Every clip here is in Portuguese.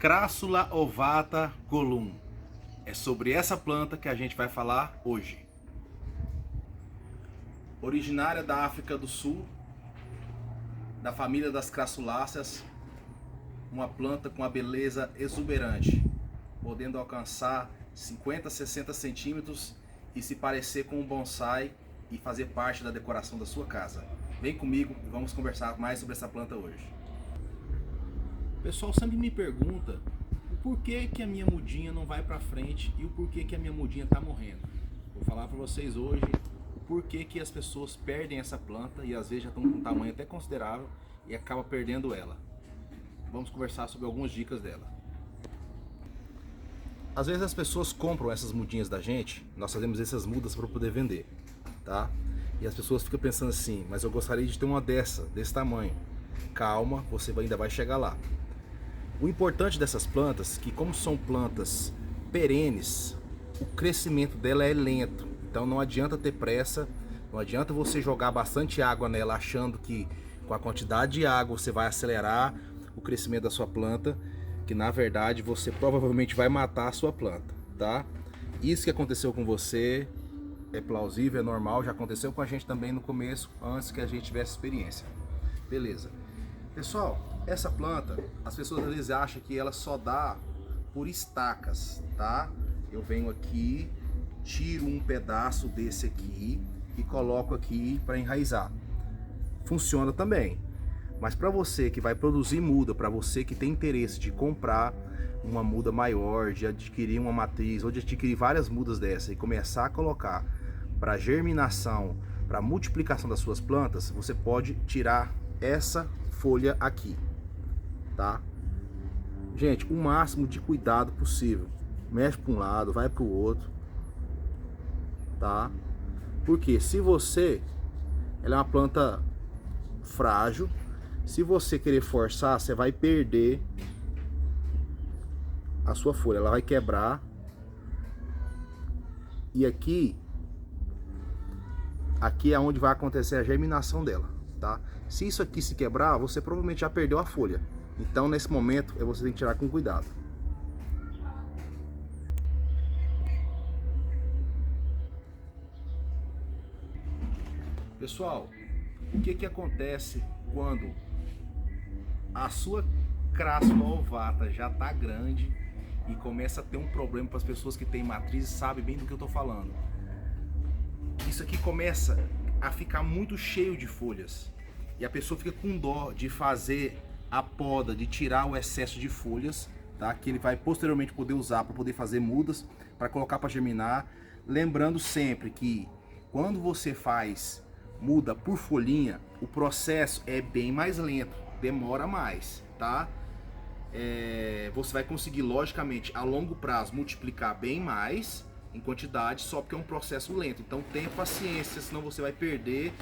Crassula ovata Column. É sobre essa planta que a gente vai falar hoje. Originária da África do Sul, da família das crassuláceas, uma planta com a beleza exuberante, podendo alcançar 50 a 60 centímetros e se parecer com um bonsai e fazer parte da decoração da sua casa. Vem comigo e vamos conversar mais sobre essa planta hoje. O pessoal sempre me pergunta o porquê que a minha mudinha não vai para frente e o porquê que a minha mudinha está morrendo. Vou falar para vocês hoje o porquê que as pessoas perdem essa planta e às vezes já estão com um tamanho até considerável e acaba perdendo ela. Vamos conversar sobre algumas dicas dela. Às vezes as pessoas compram essas mudinhas da gente, nós fazemos essas mudas para poder vender, tá? E as pessoas ficam pensando assim, mas eu gostaria de ter uma desse tamanho. Calma, você ainda vai chegar lá. O importante dessas plantas, que como são plantas perenes, o crescimento dela é lento. Então não adianta ter pressa, não adianta você jogar bastante água nela achando que com a quantidade de água você vai acelerar o crescimento da sua planta, que na verdade você provavelmente vai matar a sua planta, tá? Isso que aconteceu com você é plausível, é normal, já aconteceu com a gente também no começo, antes que a gente tivesse experiência. Beleza. Pessoal, essa planta, as pessoas às vezes acham que ela só dá por estacas, tá? Eu venho aqui, tiro um pedaço desse aqui e coloco aqui para enraizar. Funciona também. Mas para você que vai produzir muda, para você que tem interesse de comprar uma muda maior, de adquirir uma matriz ou de adquirir várias mudas dessa e começar a colocar para germinação, para multiplicação das suas plantas, você pode tirar essa folha aqui, tá? Gente, o máximo de cuidado possível. Mexe para um lado, vai para o outro, tá? Porque se você, ela é uma planta frágil, se você querer forçar, você vai perder a sua folha, ela vai quebrar. E aqui é onde vai acontecer a germinação dela, tá? Se isso aqui se quebrar, você provavelmente já perdeu a folha. Então, nesse momento, você tem que tirar com cuidado. Pessoal, o que acontece quando a sua crassula ovata já está grande e começa a ter um problema para as pessoas que têm matriz e sabem bem do que eu estou falando? Isso aqui começa a ficar muito cheio de folhas e a pessoa fica com dó de fazer a poda, de tirar o excesso de folhas, tá? Que ele vai posteriormente poder usar para poder fazer mudas, para colocar para germinar. Lembrando sempre que quando você faz muda por folhinha, o processo é bem mais lento, demora mais, tá? Você vai conseguir, logicamente, a longo prazo multiplicar bem mais em quantidade, só porque é um processo lento. Então tenha paciência, senão você vai perder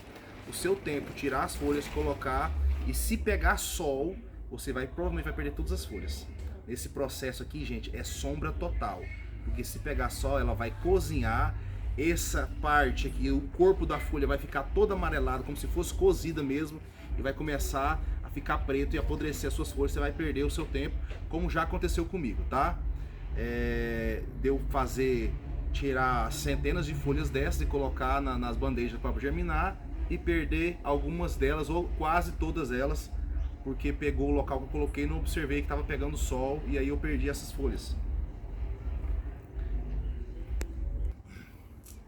o seu tempo, tirar as folhas, colocar, e se pegar sol, você provavelmente vai perder todas as folhas. Nesse processo aqui, gente, é sombra total, porque se pegar sol, ela vai cozinhar essa parte aqui, o corpo da folha vai ficar todo amarelado, como se fosse cozida mesmo, e vai começar a ficar preto e apodrecer as suas folhas. Você vai perder o seu tempo, como já aconteceu comigo, tá? Deu tirar centenas de folhas dessas e colocar nas bandejas para germinar e perder algumas delas ou quase todas elas, porque pegou o local que eu coloquei e não observei que estava pegando sol, e aí eu perdi essas folhas.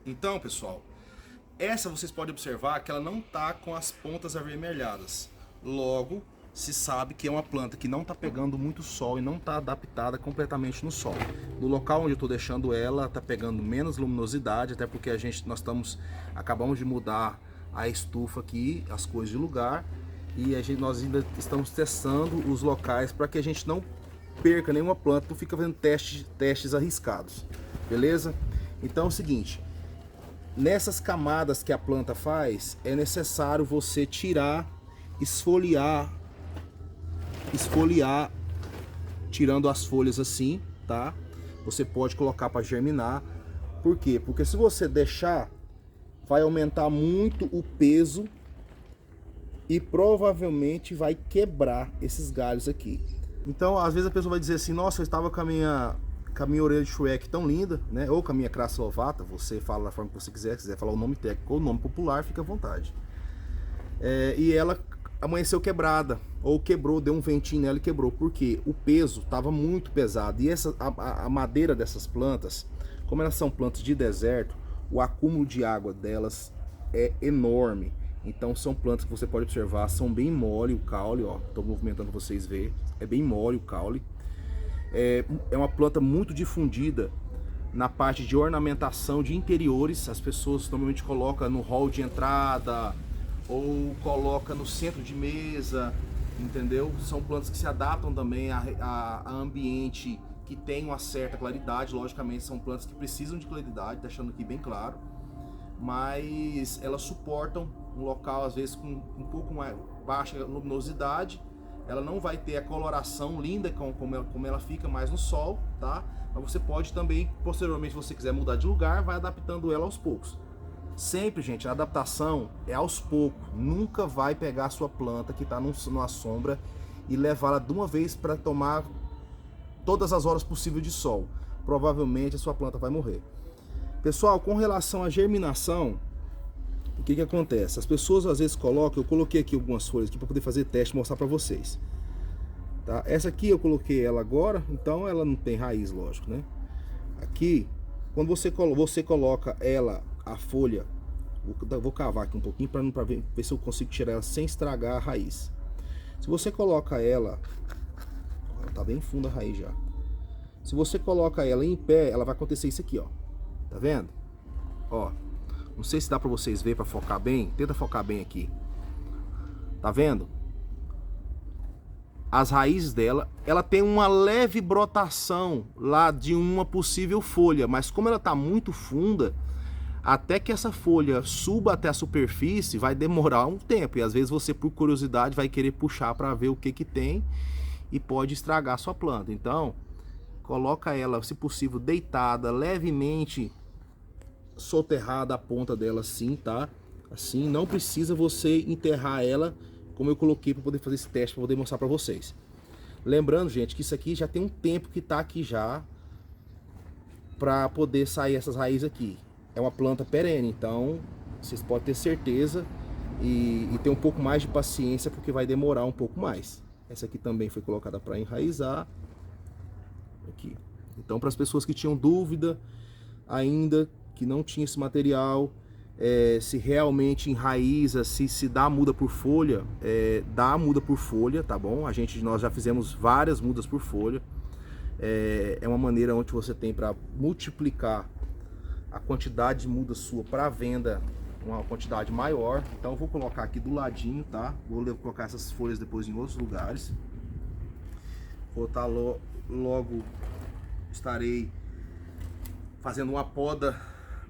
Então, pessoal, essa vocês podem observar que ela não está com as pontas avermelhadas. Logo, se sabe que é uma planta que não está pegando muito sol e não está adaptada completamente no sol. No local onde eu estou deixando ela, está pegando menos luminosidade, até porque nós acabamos de mudar a estufa aqui, as coisas de lugar, e nós ainda estamos testando os locais para que a gente não perca nenhuma planta, não fica fazendo testes arriscados, beleza? Então é o seguinte, nessas camadas que a planta faz, é necessário você tirar, esfoliar, tirando as folhas assim, tá? Você pode colocar para germinar. Por quê? Porque se você deixar, vai aumentar muito o peso e provavelmente vai quebrar esses galhos aqui. Então, às vezes a pessoa vai dizer assim, nossa, eu estava com a minha orelha de Shrek tão linda, né? Ou com a minha Crasse Lovata, você fala da forma que você quiser, se quiser falar o nome técnico ou o nome popular, fica à vontade. E ela amanheceu quebrada, ou quebrou, deu um ventinho nela e quebrou, porque o peso estava muito pesado. E a madeira dessas plantas, como elas são plantas de deserto, o acúmulo de água delas é enorme. Então são plantas que você pode observar, são bem mole o caule, ó, estou movimentando para vocês verem, é bem mole o caule. É uma planta muito difundida na parte de ornamentação de interiores. As pessoas normalmente colocam no hall de entrada ou coloca no centro de mesa, entendeu? São plantas que se adaptam também a ambiente que tem uma certa claridade. Logicamente são plantas que precisam de claridade, deixando aqui bem claro, mas elas suportam um local às vezes com um pouco mais baixa luminosidade. Ela não vai ter a coloração linda como ela fica mais no sol, tá? Mas você pode também, posteriormente, se você quiser mudar de lugar, vai adaptando ela aos poucos. Sempre, gente, a adaptação é aos poucos. Nunca vai pegar a sua planta que está numa sombra e levá-la de uma vez para tomar todas as horas possíveis de sol. Provavelmente a sua planta vai morrer. Pessoal, com relação à germinação, o que acontece? As pessoas às vezes colocam, eu coloquei aqui algumas folhas aqui para poder fazer teste e mostrar para vocês. Tá? Essa aqui eu coloquei ela agora, então ela não tem raiz, lógico, né? Aqui, quando você coloca ela, a folha, vou cavar aqui um pouquinho para ver se eu consigo tirar ela sem estragar a raiz. Se você coloca ela tá bem funda a raiz já. Se você coloca ela em pé, ela vai acontecer isso aqui, ó. Tá vendo? Ó. Não sei se dá pra vocês verem, pra focar bem. Tenta focar bem aqui. Tá vendo? As raízes dela, ela tem uma leve brotação lá de uma possível folha, mas como ela tá muito funda, até que essa folha suba até a superfície, vai demorar um tempo. E às vezes você, por curiosidade, vai querer puxar para ver o que tem e pode estragar a sua planta. Então, coloca ela, se possível, deitada, levemente soterrada a ponta dela assim, tá? Assim, não precisa você enterrar ela, como eu coloquei para poder fazer esse teste, para poder mostrar para vocês. Lembrando, gente, que isso aqui já tem um tempo que tá aqui já para poder sair essas raízes aqui. É uma planta perene, então vocês podem ter certeza e ter um pouco mais de paciência, porque vai demorar um pouco mais. Essa aqui também foi colocada para enraizar. Aqui. Então, para as pessoas que tinham dúvida ainda, que não tinha esse material, se realmente enraiza, se dá muda por folha, dá muda por folha, tá bom? Nós já fizemos várias mudas por folha. É uma maneira onde você tem para multiplicar a quantidade de muda sua para venda, uma quantidade maior. Então eu vou colocar aqui do ladinho, tá? Vou colocar essas folhas depois em outros lugares. Vou estar logo estarei fazendo uma poda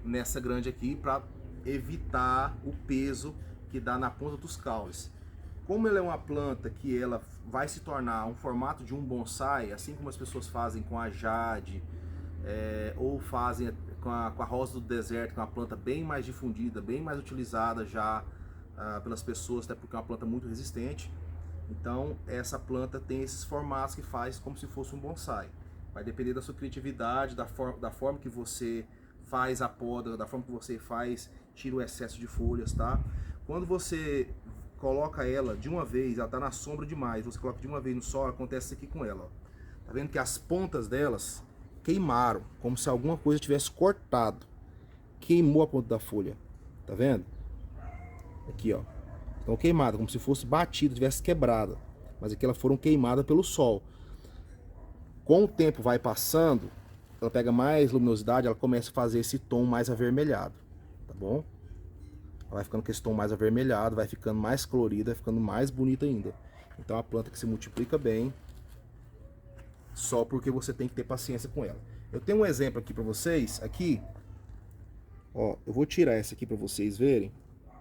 nessa grande aqui para evitar o peso que dá na ponta dos caules. Como ela é uma planta que ela vai se tornar um formato de um bonsai, assim como as pessoas fazem com a jade, ou fazem com a rosa do deserto, que é uma planta bem mais difundida, bem mais utilizada já pelas pessoas, até porque é uma planta muito resistente. Então essa planta tem esses formatos que faz como se fosse um bonsai. Vai depender da sua criatividade, da forma que você faz a poda, da forma que você tira o excesso de folhas, tá? Quando você coloca ela de uma vez, ela tá na sombra demais, você coloca de uma vez no sol, acontece isso aqui com ela, ó. Tá vendo que as pontas delas queimaram, como se alguma coisa tivesse cortado. Queimou a ponta da folha, tá vendo? Aqui, ó. Estão queimadas, como se fosse batida, tivesse quebrada. Mas aqui elas foram queimadas pelo sol. Com o tempo vai passando, ela pega mais luminosidade, ela começa a fazer esse tom mais avermelhado, tá bom? Ela vai ficando com esse tom mais avermelhado, vai ficando mais colorida, vai ficando mais bonita ainda. Então é uma planta que se multiplica bem, só porque você tem que ter paciência com ela. Eu tenho um exemplo aqui para vocês, aqui, ó, eu vou tirar essa aqui para vocês verem,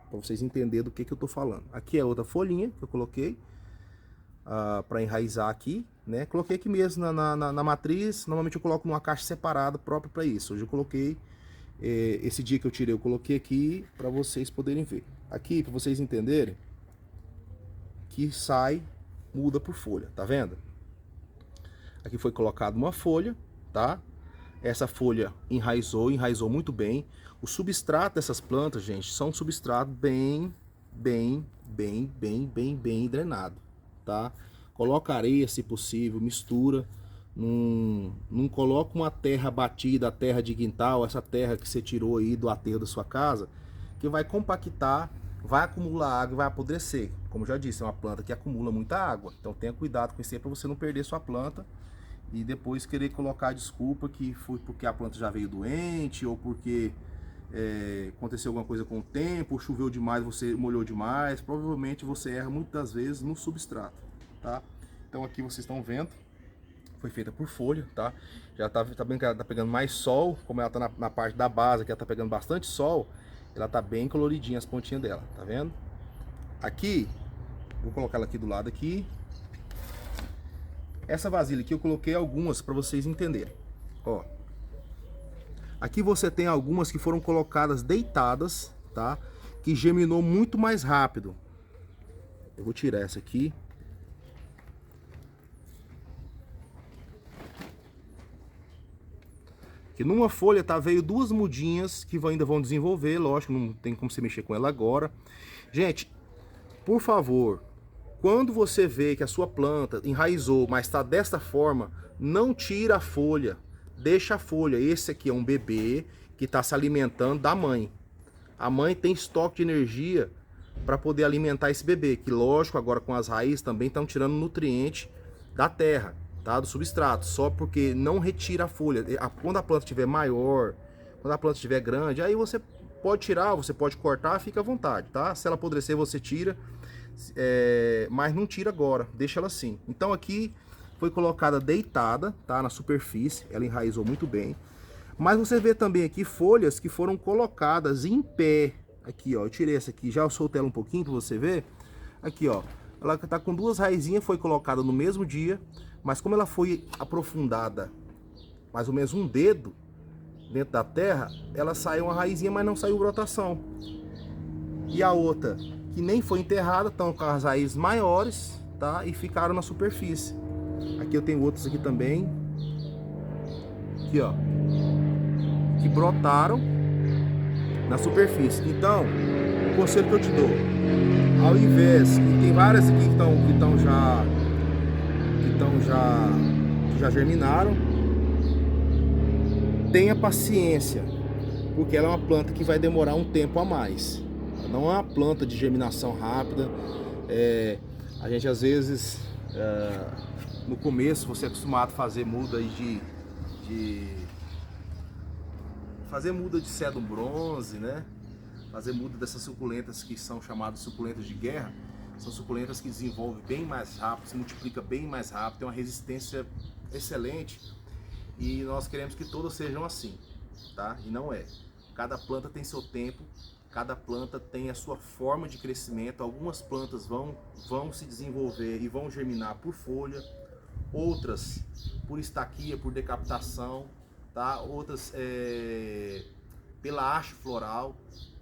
para vocês entenderem do que eu tô falando. Aqui é outra folhinha que eu coloquei para enraizar aqui, né? Coloquei aqui mesmo na matriz. Normalmente eu coloco numa caixa separada própria para isso. Hoje eu coloquei, esse dia que eu tirei, eu coloquei aqui para vocês poderem ver. Aqui, para vocês entenderem, que sai, muda por folha, tá vendo? Aqui foi colocada uma folha, tá? Essa folha enraizou muito bem. O substrato dessas plantas, gente, são um substrato bem drenado, tá? Coloca areia se possível, mistura. Não coloca uma terra batida, a terra de quintal, essa terra que você tirou aí do aterro da sua casa, que vai compactar, vai acumular água e vai apodrecer. Como já disse, é uma planta que acumula muita água. Então tenha cuidado com isso aí para você não perder sua planta e depois querer colocar a desculpa que foi porque a planta já veio doente ou porque aconteceu alguma coisa com o tempo, choveu demais, você molhou demais. Provavelmente você erra muitas vezes no substrato, tá? Então aqui vocês estão vendo, foi feita por folha, tá? Já tá vendo que ela tá pegando mais sol, como ela tá na parte da base, que ela tá pegando bastante sol, ela tá bem coloridinha as pontinhas dela, tá vendo? Aqui, vou colocar ela aqui do lado aqui. Essa vasilha aqui eu coloquei algumas para vocês entenderem, ó. Aqui você tem algumas que foram colocadas deitadas, tá? Que germinou muito mais rápido. Eu vou tirar essa aqui. Que numa folha veio duas mudinhas que ainda vão desenvolver, lógico, não tem como você mexer com ela agora. Gente, por favor, quando você vê que a sua planta enraizou, mas está desta forma, não tira a folha, deixa a folha. Esse aqui é um bebê que está se alimentando da mãe. A mãe tem estoque de energia para poder alimentar esse bebê, que lógico, agora com as raízes também estão tirando nutriente da terra. Tá, do substrato, só porque não retira a folha. Quando a planta estiver maior, quando a planta estiver grande, aí você pode tirar, você pode cortar, fica à vontade, tá? Se ela apodrecer, você tira, mas não tira agora, deixa ela assim. Então aqui foi colocada deitada, tá? Na superfície, ela enraizou muito bem. Mas você vê também aqui folhas que foram colocadas em pé. Aqui, ó, eu tirei essa aqui, já soltei ela um pouquinho para você ver. Aqui, ó, ela tá com duas raizinhas, foi colocada no mesmo dia. Mas como ela foi aprofundada mais ou menos um dedo dentro da terra, ela saiu uma raizinha, mas não saiu brotação. E a outra, que nem foi enterrada, estão com as raízes maiores, tá? E ficaram na superfície. Aqui eu tenho outros aqui também. Aqui, ó. Que brotaram na superfície. Então, o conselho que eu te dou, ao invés, que tem várias aqui que já germinaram, tenha paciência, porque ela é uma planta que vai demorar um tempo a mais. Ela não é uma planta de germinação rápida. A gente às vezes, no começo, você é acostumado a fazer muda fazer muda de cedro bronze, né? Fazer muda dessas suculentas que são chamadas suculentas de guerra. São suculentas que desenvolvem bem mais rápido, se multiplica bem mais rápido, tem uma resistência excelente. E nós queremos que todas sejam assim, tá? E não é. Cada planta tem seu tempo, cada planta tem a sua forma de crescimento. Algumas plantas vão se desenvolver e vão germinar por folha, outras por estaquia, por decapitação, tá? Outras pela haste floral.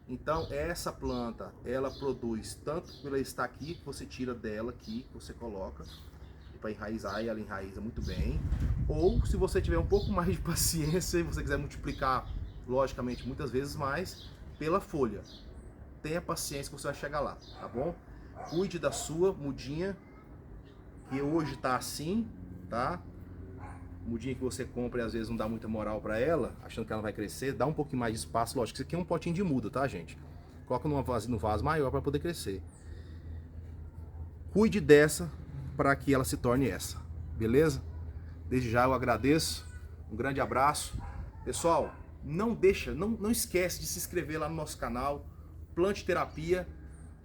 Então essa planta, ela produz tanto pela estaquia que você tira dela aqui, que você coloca para enraizar, e ela enraiza muito bem. Ou se você tiver um pouco mais de paciência e você quiser multiplicar, logicamente, muitas vezes mais, pela folha. Tenha paciência que você vai chegar lá, tá bom? Cuide da sua mudinha, que hoje tá assim, tá? Mudinha que você compra e às vezes não dá muita moral para ela, achando que ela vai crescer, dá um pouquinho mais de espaço. Lógico, isso aqui é um potinho de muda, tá, gente? Coloca no vaso maior para poder crescer. Cuide dessa para que ela se torne essa, beleza? Desde já eu agradeço, um grande abraço. Pessoal, não esquece de se inscrever lá no nosso canal, Plante Terapia.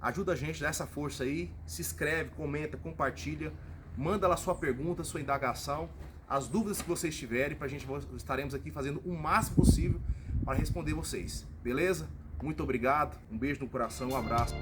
Ajuda a gente, dá essa força aí, se inscreve, comenta, compartilha, manda lá sua pergunta, sua indagação, as dúvidas que vocês tiverem, estaremos aqui fazendo o máximo possível para responder vocês, beleza? Muito obrigado, um beijo no coração, um abraço.